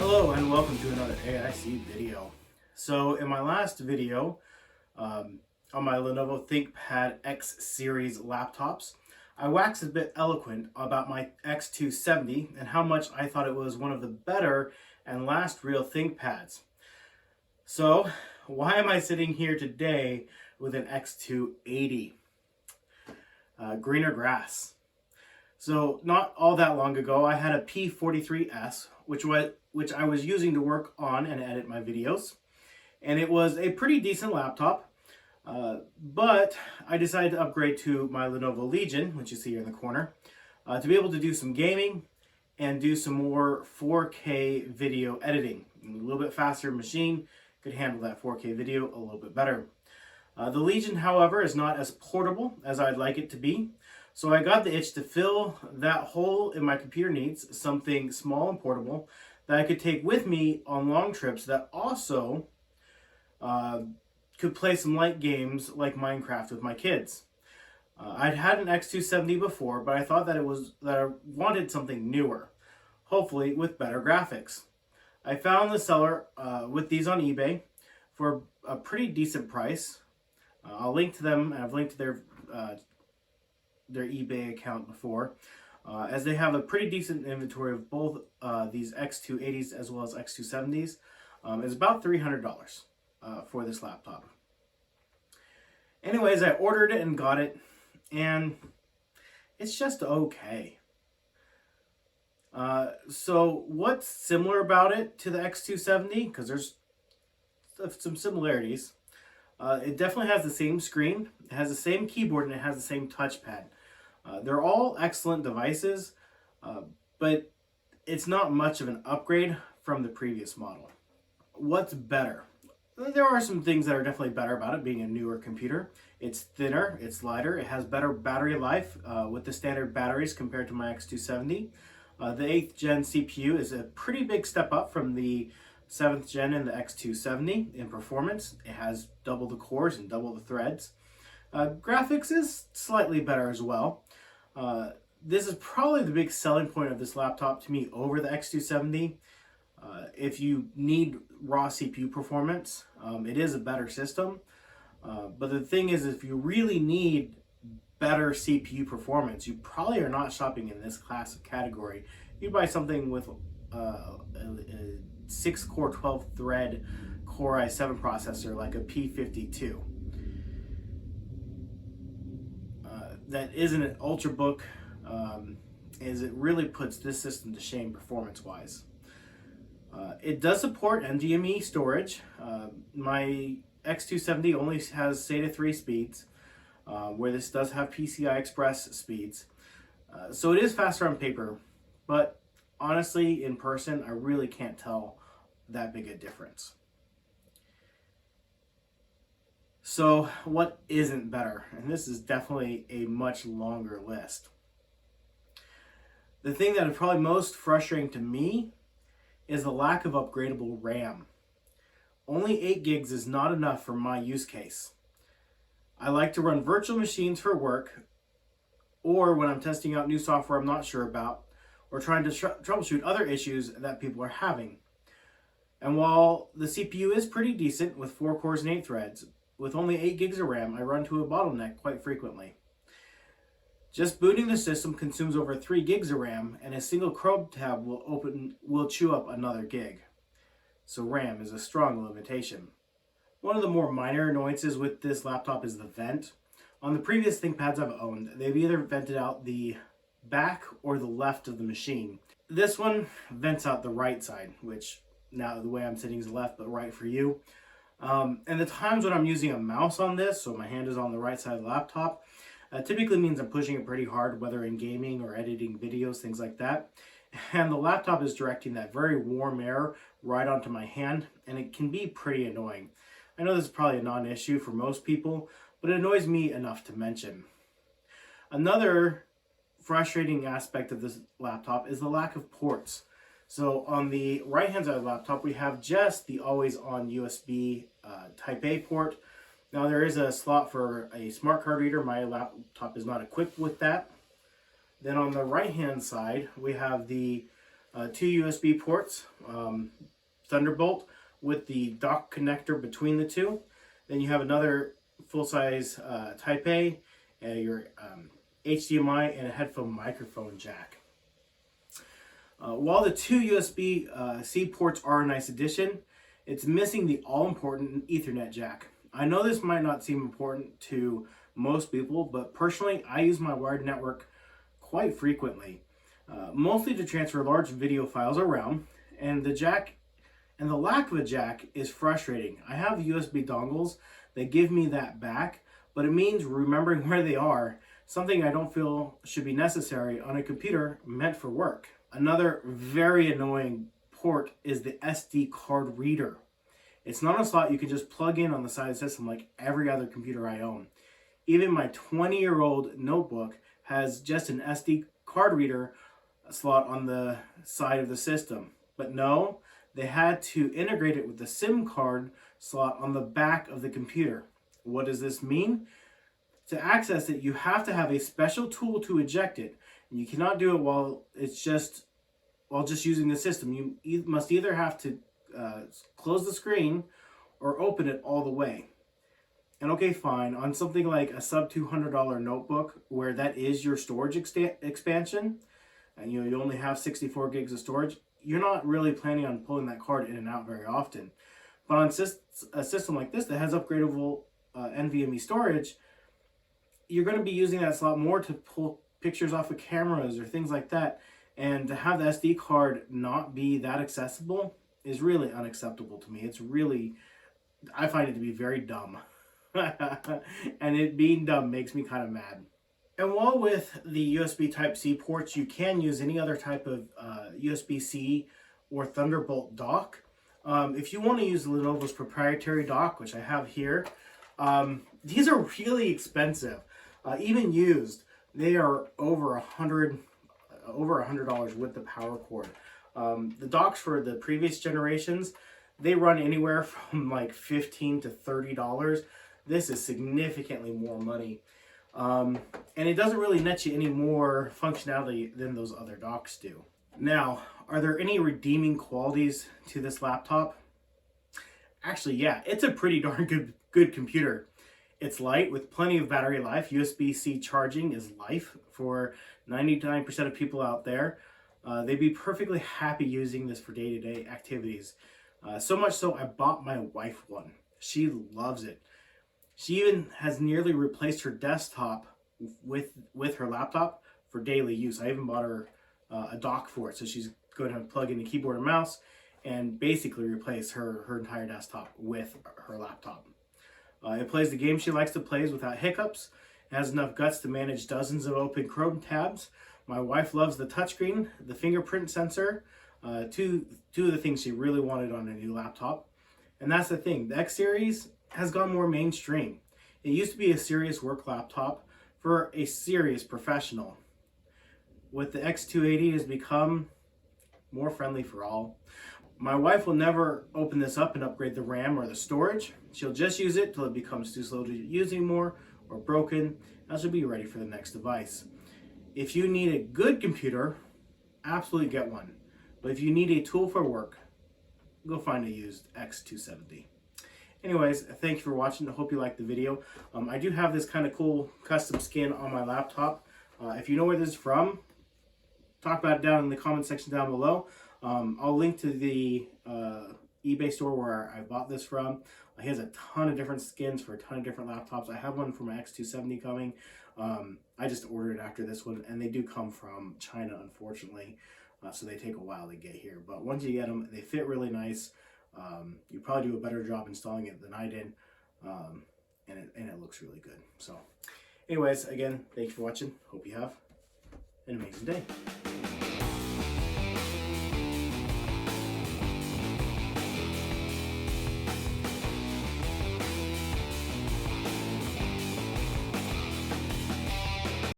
Hello and welcome to another AIC video. So in my last video on my Lenovo Thinkpad X series laptops, I waxed a bit eloquent about my X270 and how much I thought it was one of the better and last real ThinkPads. So why am I sitting here today with an X280? Greener grass. So not all that long ago, I had a P43S, which I was using to work on and edit my videos. And it was a pretty decent laptop, but I decided to upgrade to my Lenovo Legion, which you see here in the corner, to be able to do some gaming and do some more 4K video editing. A little bit faster machine could handle that 4K video a little bit better. The Legion, however, is not as portable as I'd like it to be. So I got the itch to fill that hole in my computer needs, something small and portable that I could take with me on long trips that also could play some light games like Minecraft with my kids. I'd had an X270 before, but I thought that I wanted something newer, hopefully with better graphics. I found the seller with these on eBay for a pretty decent price. I'll link to them, and I've linked to their eBay account before, as they have a pretty decent inventory of both these X280s as well as X270s. It's about $300 for this laptop. Anyways, I ordered it and got it, and it's just okay. So what's similar about it to the X270? Because there's some similarities. It definitely has the same screen, it has the same keyboard, and it has the same touchpad. They're all excellent devices, but it's not much of an upgrade from the previous model. What's better? There are some things that are definitely better about it being a newer computer. It's thinner, it's lighter, it has better battery life with the standard batteries compared to my X270. The 8th gen CPU is a pretty big step up from the 7th gen and the X270 in performance. It has double the cores and double the threads. Graphics is slightly better as well. This is probably the big selling point of this laptop to me over the X270. If you need raw CPU performance, it is a better system. But the thing is, if you really need better CPU performance, you probably are not shopping in this class of category. You buy something with a 6-core 12-thread Core i7 processor like a P52. That isn't an Ultrabook, as it really puts this system to shame performance-wise. It does support NVMe storage. My X270 only has SATA 3 speeds, where this does have PCI Express speeds. So it is faster on paper, but honestly, in person, I really can't tell that big a difference. So what isn't better? And this is definitely a much longer list. The thing that is probably most frustrating to me is the lack of upgradable RAM. Only 8 gigs is not enough for my use case. I like to run virtual machines for work, or when I'm testing out new software I'm not sure about, or trying to troubleshoot other issues that people are having. And while the CPU is pretty decent with 4 cores and 8 threads, with only 8 gigs of RAM, I run into a bottleneck quite frequently. Just booting the system consumes over 3 gigs of RAM, and a single Chrome tab will chew up another gig. So RAM is a strong limitation. One of the more minor annoyances with this laptop is the vent. On the previous ThinkPads I've owned, they've either vented out the back or the left of the machine. This one vents out the right side, which now the way I'm sitting is left but right for you. And the times when I'm using a mouse on this, so my hand is on the right side of the laptop, typically means I'm pushing it pretty hard, whether in gaming or editing videos, things like that. And the laptop is directing that very warm air right onto my hand, and it can be pretty annoying. I know this is probably a non-issue for most people, but it annoys me enough to mention. Another frustrating aspect of this laptop is the lack of ports. So on the right hand side of the laptop, we have just the always on USB Type A port. Now there is a slot for a smart card reader. My laptop is not equipped with that. Then on the right hand side, we have the two USB ports, Thunderbolt with the dock connector between the two. Then you have another full-size Type A, your HDMI, and a headphone microphone jack. While the two USB-C ports are a nice addition, it's missing the all-important Ethernet jack. I know this might not seem important to most people, but personally, I use my wired network quite frequently, mostly to transfer large video files around, and the lack of a jack is frustrating. I have USB dongles that give me that back, but it means remembering where they are, something I don't feel should be necessary on a computer meant for work. Another very annoying port is the SD card reader. It's not a slot you can just plug in on the side of the system like every other computer I own. Even my 20-year-old notebook has just an SD card reader slot on the side of the system. But no, they had to integrate it with the SIM card slot on the back of the computer. What does this mean? To access it, you have to have a special tool to eject it. You cannot do it while just using the system. You must either have to close the screen or open it all the way. And okay, fine, on something like a sub $200 notebook where that is your storage expansion, and you only have 64 gigs of storage, you're not really planning on pulling that card in and out very often. But on a system like this that has upgradable NVMe storage, you're going to be using that slot more to pull pictures off of cameras or things like that. And to have the SD card not be that accessible is really unacceptable to me. I find it to be very dumb. And it being dumb makes me kind of mad. And while with the USB Type-C ports, you can use any other type of USB-C or Thunderbolt dock. If you want to use Lenovo's proprietary dock, which I have here, these are really expensive. Even used, they are over $100 with the power cord. The docks for the previous generations, they run anywhere from like $15 to $30. This is significantly more money. And it doesn't really net you any more functionality than those other docks do. Now, are there any redeeming qualities to this laptop? Actually, yeah, it's a pretty darn good computer. It's light with plenty of battery life. USB-C charging is life for 99% of people out there. They'd be perfectly happy using this for day-to-day activities. So much so, I bought my wife one. She loves it. She even has nearly replaced her desktop with her laptop for daily use. I even bought her a dock for it, so she's going to plug in a keyboard and mouse and basically replace her entire desktop with her laptop. It plays the game she likes to play without hiccups. It has enough guts to manage dozens of open Chrome tabs. My wife loves the touchscreen, the fingerprint sensor, two of the things she really wanted on a new laptop. And that's the thing, the X series has gone more mainstream. It used to be a serious work laptop for a serious professional. With the X280, it has become more friendly for all. My wife will never open this up and upgrade the RAM or the storage. She'll just use it till it becomes too slow to use anymore or broken, and she'll be ready for the next device. If you need a good computer, absolutely get one. But if you need a tool for work, go find a used X270. Anyways, thank you for watching. I hope you liked the video. I do have this kind of cool custom skin on my laptop. If you know where this is from, talk about it down in the comment section down below. I'll link to the eBay store where I bought this from. He has a ton of different skins for a ton of different laptops. I have one for my X270 coming. I just ordered it after this one, and they do come from China, unfortunately. So they take a while to get here. But once you get them, they fit really nice. You probably do a better job installing it than I did. And it looks really good. So anyways, again, thanks for watching. Hope you have an amazing day.